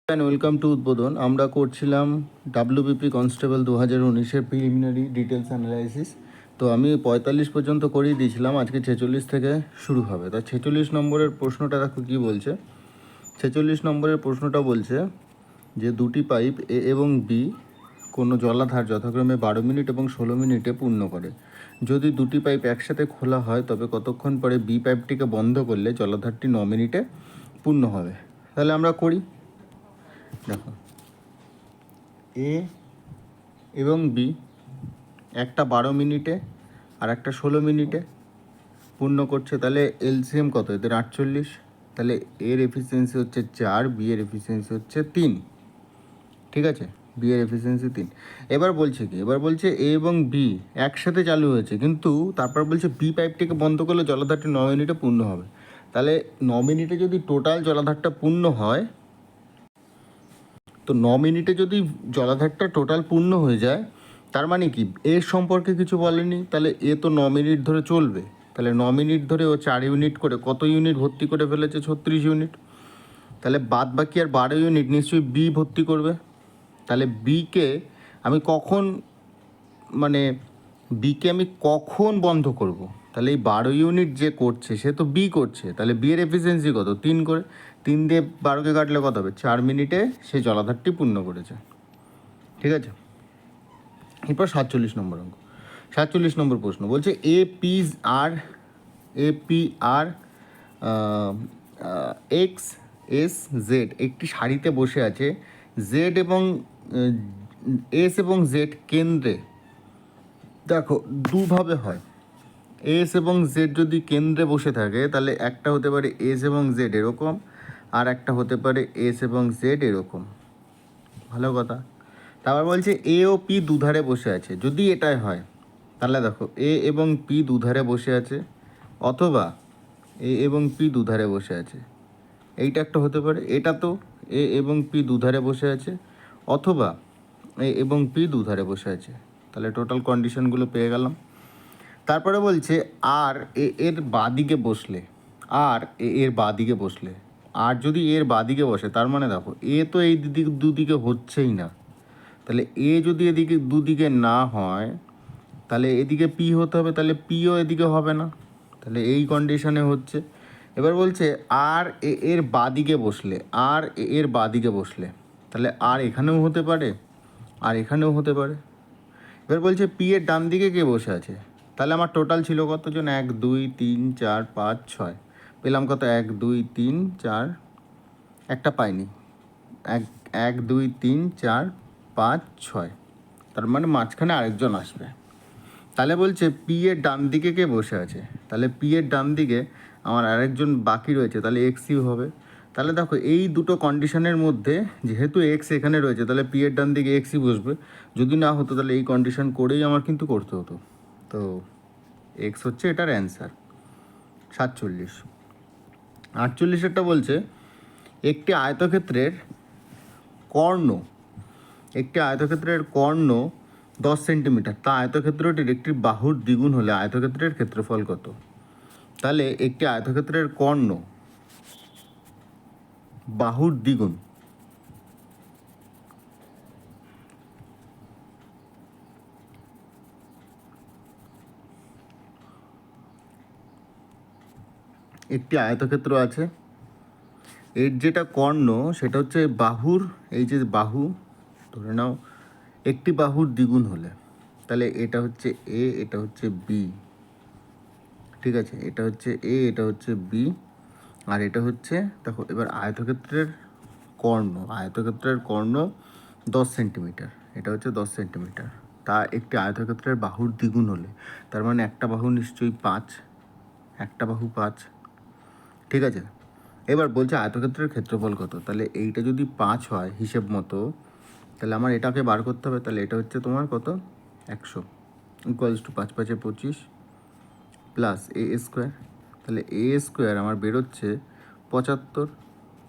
Welcome to উদ্বোধন। আমরা করছিলাম ডাব্লিউবিপি কনস্টেবল 2019-এর প্রিলিমিনারি ডিটেলস অ্যানালাইসিস। তো আমি 45 পর্যন্ত করিয়ে দিয়েছিলাম, আজকে 46 থেকে শুরু হবে। তা 46 নম্বরের প্রশ্নটা দেখো কী বলছে। 46 নম্বরের প্রশ্নটা বলছে যে দুটি পাইপ এ এবং বি কোনো জলাধার যথাক্রমে 12 মিনিট এবং 16 মিনিটে পূর্ণ করে। যদি দুটি পাইপ একসাথে খোলা হয় তবে কতক্ষণ পরে বি পাইপটিকে বন্ধ করলে জলাধারটি 9 মিনিটে পূর্ণ হবে। তাহলে আমরা করি। দেখো, এ এবং বি একটা 12 মিনিটে আর একটা 16 মিনিটে পূর্ণ করছে। তাহলে এলসিএম কত এদের? 48। তাহলে এর এফিসিয়েন্সি হচ্ছে 4, বি এর এফিসিয়েন্সি হচ্ছে 3। ঠিক আছে, বি এর এফিসিয়েন্সি 3। এবার বলছে কি, এবার বলছে এ এবং বি একসাথে চালু হয়েছে, কিন্তু তারপর বলছে বি পাইপটিকে বন্ধ করলে জলাধারটি 9 মিনিটে পূর্ণ হবে। তাহলে 9 মিনিটে যদি টোটাল জলাধারটা পূর্ণ হয়, তো 9 মিনিটে যদি জলাধারটা টোটাল পূর্ণ হয়ে যায়, তার মানে কি এর সম্পর্কে কিছু বলেনি। তাহলে এ তো 9 মিনিট ধরে চলবে। তাহলে 9 মিনিট ধরে ও 4 ইউনিট করে কত ইউনিট ভর্তি করে ফেলেছে? 36 ইউনিট। তাহলে বাদ বাকি আর 12 ইউনিট নিশ্চয়ই বি ভর্তি করবে। তাহলে বিকে আমি কখন, মানে বিকে আমি কখন বন্ধ করব? তাহলে এই 12 ইউনিট যে করছে সে তো বি করছে। তাহলে বি এর এফিসিয়েন্সি কত? 3 করে। 3 দিয়ে 12কে কাটলে কত হবে? 4 মিনিটে সে জলাধারটি পূর্ণ করেছে। ঠিক আছে, এরপর 47 নম্বর অঙ্ক। 47 নম্বর প্রশ্ন বলছে A P R X S Z একটি সারিতে বসে আছে। জেড এবং এস এবং জেড কেন্দ্রে, দেখো দুভাবে হয়। এস এবং জেড যদি কেন্দ্রে বসে থাকে তাহলে একটা হতে পারে এস এবং জেড এরকম, আর একটা হতে পারে এস এবং জেড এরকম। ভালো কথা। তারপর বলছে এ ও পি দুধারে বসে আছে। যদি এটাই হয় তাহলে দেখো এ এবং পি দুধারে বসে আছে, অথবা এ এবং পি দুধারে বসে আছে। এইটা একটা হতে পারে। এটা তো এ এবং পি দুধারে বসে আছে, অথবা এ এবং পি দুধারে বসে আছে। তাহলে টোটাল কন্ডিশনগুলো পেয়ে গেলাম। তারপরে বলছে আর এ এর বাদিকে বসলে, আর এ এর বাদিকে বসলে, আর যদি এর বাদিকে বসে তার মানে দেখো এ তো এই দুদিকে হচ্ছেই না। তাহলে এ যদি এদিকে দুদিকে না হয় তাহলে এদিকে পি হতে হবে, তাহলে পিও এদিকে হবে না। তাহলে এই কন্ডিশনে হচ্ছে। এবার বলছে আর এ এর বাদিকে বসলে, আর এ এর বাদিকে বসলে, তাহলে আর এখানেও হতে পারে আর এখানেও হতে পারে। এবার বলছে পি এর ডান দিকে কে বসে আছে? তাহলে আমার টোটাল ছিল কতজন? 1 2 3 4 5 6। পেলাম কত? 1 2 3 4, একটা পাইনি। 1 1 2 3 4 5 6, তার মানে মাঝখানে আরেকজন আসবে। তাহলে বলছে পি এর ডান দিকে কে বসে আছে? তাহলে পি এর ডান দিকে আমার আরেকজন বাকি রয়েছে, তাহলে এক্স ইউ হবে। তাহলে দেখো এই দুটো কন্ডিশনের মধ্যে যেহেতু এক্স এখানে রয়েছে তাহলে পি এর ডান দিকে এক্সই বসবে। যদি না হতো তাহলে এই কন্ডিশন করেই আমার কিন্তু করতে হতো। তো এক্স হচ্ছে এটার অ্যান্সার। 47। 48এরটা বলছে একটি আয়তক্ষেত্রের কর্ণ, একটি আয়তক্ষেত্রের কর্ণ 10 সেন্টিমিটার, তা আয়তক্ষেত্রটির একটি বাহুর দ্বিগুণ হলে আয়তক্ষেত্রের ক্ষেত্রফল কত? তাহলে একটি আয়তক্ষেত্রের কর্ণ বাহুর দ্বিগুণ, একটি আয়তক্ষেত্র আছে, এর যেটা কর্ণ সেটা হচ্ছে বাহুর, এই যে বাহু ধরে নাও একটি বাহুর দ্বিগুণ হলে, তাহলে এটা হচ্ছে এ, এটা হচ্ছে বি। ঠিক আছে, এটা হচ্ছে এ, এটা হচ্ছে বি, আর এটা হচ্ছে, দেখো এবার আয়তক্ষেত্রের কর্ণ, আয়তক্ষেত্রের কর্ণ 10 সেন্টিমিটার, এটা হচ্ছে 10 সেন্টিমিটার। তা একটি আয়তক্ষেত্রের বাহুর দ্বিগুণ হলে তার মানে একটা বাহু নিশ্চয়ই 5, একটা বাহু 5। ঠিক আছে, এবার বলছে আয়তক্ষেত্রের ক্ষেত্রফল কত? তাহলে এইটা যদি 5 হয় হিসেব মতো, তাহলে আমার এটাকে বার করতে হবে। তাহলে এটা হচ্ছে তোমার কত? 100 equals to 5 5 25 plus A square. তাহলে এ স্কোয়ার আমার বেরোচ্ছে 75।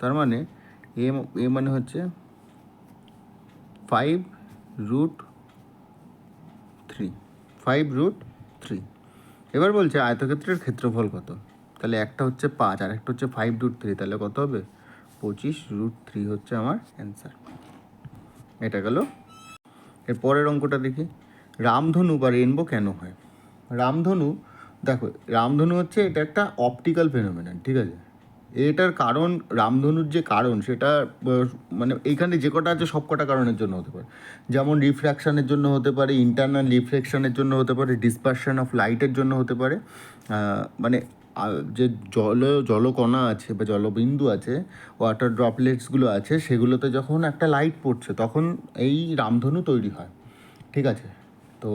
তার মানে এ এ মানে হচ্ছে 5√3, 5√3। এবার বলছে আয়তক্ষেত্রের ক্ষেত্রফল কত? তাহলে একটা হচ্ছে 5 আর একটা হচ্ছে 5√3, তাহলে কত হবে? 25√3 হচ্ছে আমার অ্যান্সার। এটা গেল। এর পরের অঙ্কটা দেখি, রামধনু বা রেনবো কেন হয়? রামধনু, দেখো রামধনু হচ্ছে এটা একটা অপটিক্যাল ফেনোমেনন, ঠিক আছে? এটার কারণ, রামধনুর যে কারণ সেটা মানে এইখানে যে কটা আছে সব কটা কারণের জন্য হতে পারে। যেমন রিফ্র্যাকশানের জন্য হতে পারে, ইন্টারনাল রিফ্লেকশনের জন্য হতে পারে, ডিসপারশন অফ লাইটের জন্য হতে পারে, মানে যে জলকণা আছে বা জলবিন্দু আছে, ওয়াটার ড্রপলেটসগুলো আছে, সেগুলোতে যখন একটা লাইট পড়ছে তখন এই রামধনু তৈরি হয়, ঠিক আছে? তো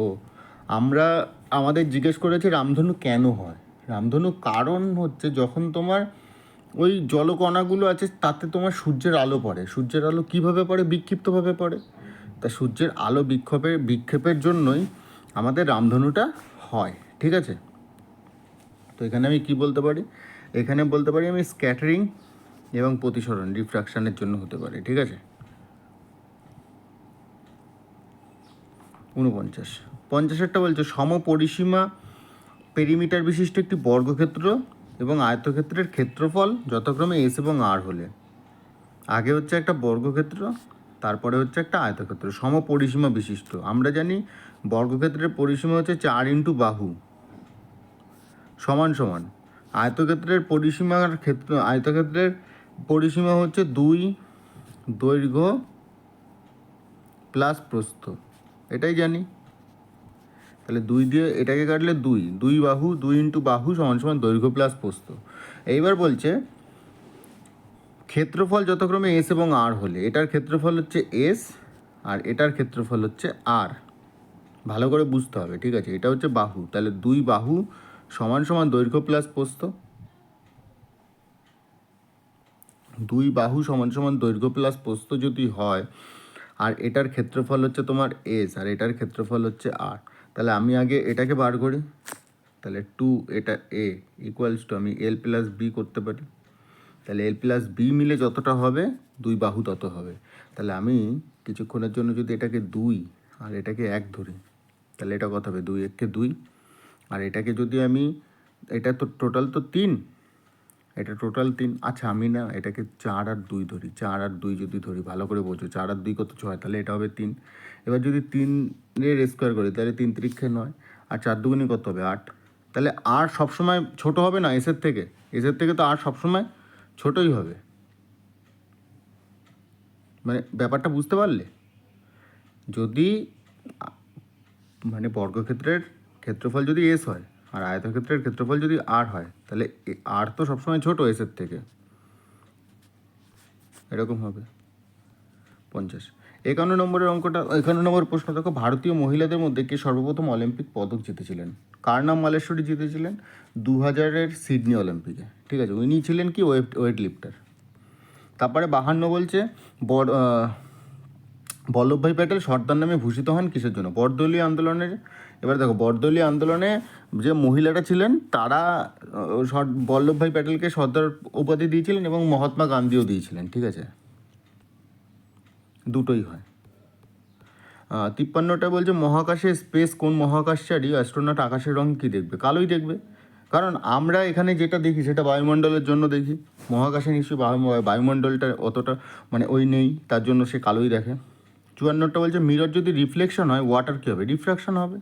আমরা আমাদের জিজ্ঞেস করেছি রামধনু কেন হয়। রামধনু কারণ হচ্ছে যখন তোমার ওই জলকণাগুলো আছে তাতে তোমার সূর্যের আলো পড়ে। সূর্যের আলো কীভাবে পড়ে? বিক্ষিপ্তভাবে পড়ে। তা সূর্যের আলো বিক্ষেপের জন্যই আমাদের রামধনুটা হয়, ঠিক আছে? তো এখানে আমি কি বলতে পারি? এখানে বলতে পারি আমি স্ক্যাটারিং এবং প্রতিসরণ, রিফ্র্যাকশানের জন্য হতে পারে, ঠিক আছে? 49 বলছে সমপরিসীমা পেরিমিটার বিশিষ্ট একটি বর্গক্ষেত্র এবং আয়তক্ষেত্রের ক্ষেত্রফল যথাক্রমে এস এবং আর হলে, আগে হচ্ছে একটা বর্গক্ষেত্র, তারপরে হচ্ছে একটা আয়তক্ষেত্র সমপরিসীমা বিশিষ্ট। আমরা জানি বর্গক্ষেত্রের পরিসীমা হচ্ছে 4 বাহু সমান সমান, আয়তক্ষেত্রের আয়তক্ষেত্রের পরিসীমা হচ্ছে 2 দৈর্ঘ্য প্লাস প্রস্থ, এটাই জানি। তাহলে 2 দিয়ে এটাকে কাটলে 2 বাহু, 2 বাহু সমান সমান দৈর্ঘ্য প্লাস প্রস্থ। এইবার বলছে ক্ষেত্রফল যথাক্রমে এস এবং আর হলে, এটার ক্ষেত্রফল হচ্ছে এস আর এটার ক্ষেত্রফল হচ্ছে আর। ভালো করে বুঝতে হবে, ঠিক আছে? এটা হচ্ছে বাহু, তাহলে 2 বাহু সমান সমান দৈর্ঘ্য প্লাস প্রস্থ। 2 বাহু সমান সমান দৈর্ঘ্য প্লাস প্রস্থ যদি হয়, আর এটার ক্ষেত্রফল হচ্ছে তোমার এস আর এটার ক্ষেত্রফল হচ্ছে আর, তাহলে আমি আগে এটাকে বার করি। তাহলে 2 এটা এ ইকুয়ালস টু আমি এল প্লাস বি করতে পারি। তাহলে এল প্লাস বি মিলে যতটা হবে 2 বাহু তত হবে। তাহলে আমি কিছুক্ষণের জন্য যদি এটাকে 2 আর এটাকে 1 ধরি, তাহলে এটা কত হবে? 2 1 2। আর এটাকে যদি আমি, এটা তো টোটাল তো 3, এটা টোটাল 3। আচ্ছা আমি না এটাকে 4 আর 2 ধরি, 4 আর 2 যদি ধরি, ভালো করে বোঝো, 4 আর 2 কত? 6, তাহলে এটা হবে 3। এবার যদি 3-এর স্কোয়ার করি তাহলে 3 3 9, আর 4 2 কত হবে? 8। তাহলে আর সবসময় ছোট হবে না এসের থেকে? এসের থেকে তো আর সবসময় ছোটই হবে। মানে ব্যাপারটা বুঝতে পারলে? যদি মানে বর্গক্ষেত্রের ক্ষেত্রফল যদি এস হয় আর আয়তক্ষেত্রের ক্ষেত্রফল যদি আর হয়, তাহলে আর তো সবসময় ছোট এসের থেকে, এরকম হবে। 50 51 নম্বরের অঙ্কটা, 51 নম্বর প্রশ্ন দেখো, ভারতীয় মহিলাদের মধ্যে কে সর্বপ্রথম অলিম্পিক পদক জিতেছিলেন? কার নাম মালেশ্বরী জিতেছিলেন 2000-এর সিডনি অলিম্পিকে, ঠিক আছে? উনি ছিলেন কি ওয়েট লিফটার। তারপরে 52 বলছে বল্লভভাই প্যাটেল সর্দার নামে ভূষিত হন কিসের জন্য? বরদলীয় আন্দোলনের। এবার দেখো বরদলীয় আন্দোলনে যে মহিলারা ছিলেন তারা বল্লভভাই প্যাটেলকে সর্দার উপাধি দিয়েছিলেন এবং মহাত্মা গান্ধীও দিয়েছিলেন, ঠিক আছে? দুটোই হয়। 53টা বলছে মহাকাশে স্পেস কোন মহাকাশচারী অ্যাস্ট্রোনট আকাশের রং কী দেখবে? কালোই দেখবে, কারণ আমরা এখানে যেটা দেখি সেটা বায়ুমণ্ডলের জন্য দেখি। মহাকাশে নিশ্চয়ই বায়ুমণ্ডলটা অতটা মানে ওই নেই, তার জন্য সে কালোই দেখে। 54টা বলছে মিরর যদি রিফ্লেকশন হয় ওয়াটার কী হবে? রিফ্র্যাকশন হবে।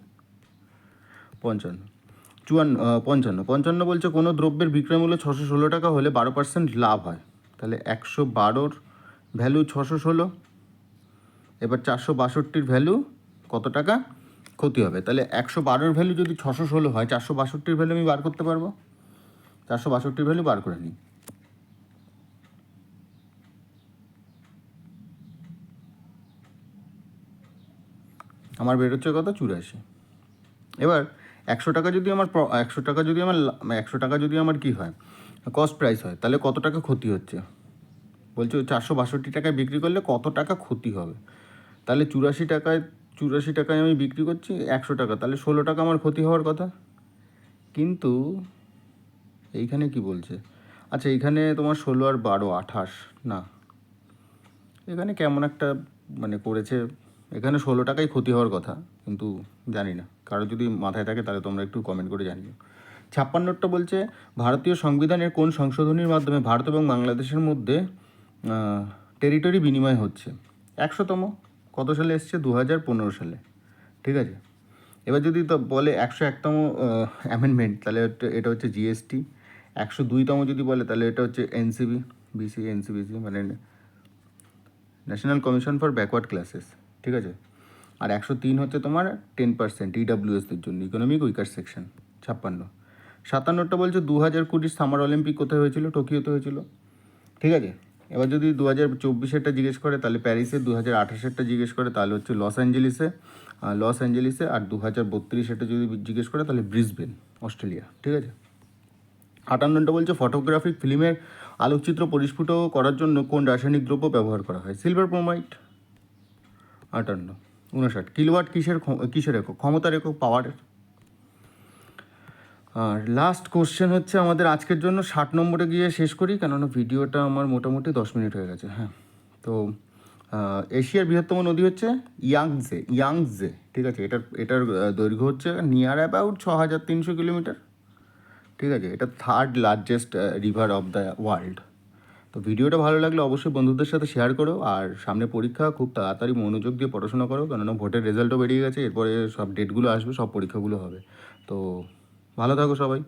55 বলছে কোনো দ্রব্যের বিক্রয় মূল্য 616 টাকা হলে 12% লাভ হয়, তাহলে 112-র ভ্যালু 616। এবার 462-র ভ্যালু কত টাকা ক্ষতি হবে? তাহলে 112-র ভ্যালু যদি 616 হয়, 462-র ভ্যালু আমি বার করতে পারবো। 462-র ভ্যালু বার করে নিই। আমার বেরোচ্ছে কত? 84। এবার 100 টাকা যদি আমার 100 টাকা যদি আমার কী হয়? কস্ট প্রাইস হয়, তাহলে কত টাকা ক্ষতি হচ্ছে? বলছে 462 টাকায় বিক্রি করলে কত টাকা ক্ষতি হবে? তাহলে 84 টাকায় আমি বিক্রি করছি 100 টাকা, তাহলে 16 টাকা আমার ক্ষতি হওয়ার কথা। কিন্তু এইখানে কি বলছে? আচ্ছা এইখানে তোমার 16 আর 12 28 না, এখানে কেমন একটা মানে করেছে। এখানে 16 টাকাই ক্ষতি হওয়ার কথা, কিন্তু জানি না, কারো যদি মাথায় থাকে তাহলে তোমরা একটু কমেন্ট করে জানিও। 56টা বলছে ভারতীয় সংবিধানের কোন সংশোধনীর মাধ্যমে ভারত এবং বাংলাদেশের মধ্যে টেরিটরি বিনিময় হচ্ছে। 100তম কত সালে এসছে? 2015 সালে। ঠিক আছে, এবার যদি তো বলে 101তম অ্যামেন্ডমেন্ট, তাহলে এটা হচ্ছে জিএসটি। 102তম যদি বলে তাহলে এটা হচ্ছে এনসিবি, বিসি, এনসিবিসি মানে national commission for backward classes. ঠিক আছে, আর 103 হচ্ছে তোমার 10% ইডাব্লিউএসদের জন্য, ইকোনমিক উইকার সেকশন। 57টা বলছে 2020 সামার অলিম্পিক কোথায় হয়েছিল? টোকিওতে হয়েছিল। ঠিক আছে, এবার যদি 2024-এরটা জিজ্ঞেস করে তাহলে প্যারিসে, 2028-এরটা জিজ্ঞেস করে তাহলে হচ্ছে লস অ্যাঞ্জেলিসে, আর 2032-এরটা যদি জিজ্ঞেস করে তাহলে ব্রিসবেন, অস্ট্রেলিয়া। ঠিক আছে, 58টা বলছে ফটোগ্রাফিক ফিল্মের আলোকচিত্র পরিস্ফুট করার জন্য কোন রাসায়নিক দ্রব্য ব্যবহার করা হয়? Silver bromide. 58, 59 কিলোওয়াট কিসের একক? ক্ষমতার একক, পাওয়ারের। আর লাস্ট কোশ্চেন হচ্ছে আমাদের আজকের জন্য 60 নম্বরে গিয়ে শেষ করি, কেননা ভিডিওটা আমার মোটামুটি 10 মিনিট হয়ে গেছে। হ্যাঁ, তো এশিয়ার বৃহত্তম নদী হচ্ছে ইয়াংজে। ঠিক আছে, এটার দৈর্ঘ্য হচ্ছে নিয়ার অ্যাবাউট 6300 কিলোমিটার। ঠিক আছে, এটা third largest river of the world. তো ভিডিওটা ভালো লাগলে অবশ্যই বন্ধুদের সাথে শেয়ার করো, আর সামনে পরীক্ষা, খুব তাড়াতাড়ি মনোযোগ দিয়ে পড়াশোনা করো, কেননা ভোটের রেজাল্টও বেরিয়ে গেছে, এরপরে সব ডেটগুলো আসবে, সব পরীক্ষাগুলো হবে। তো ভালো থাকো সবাই।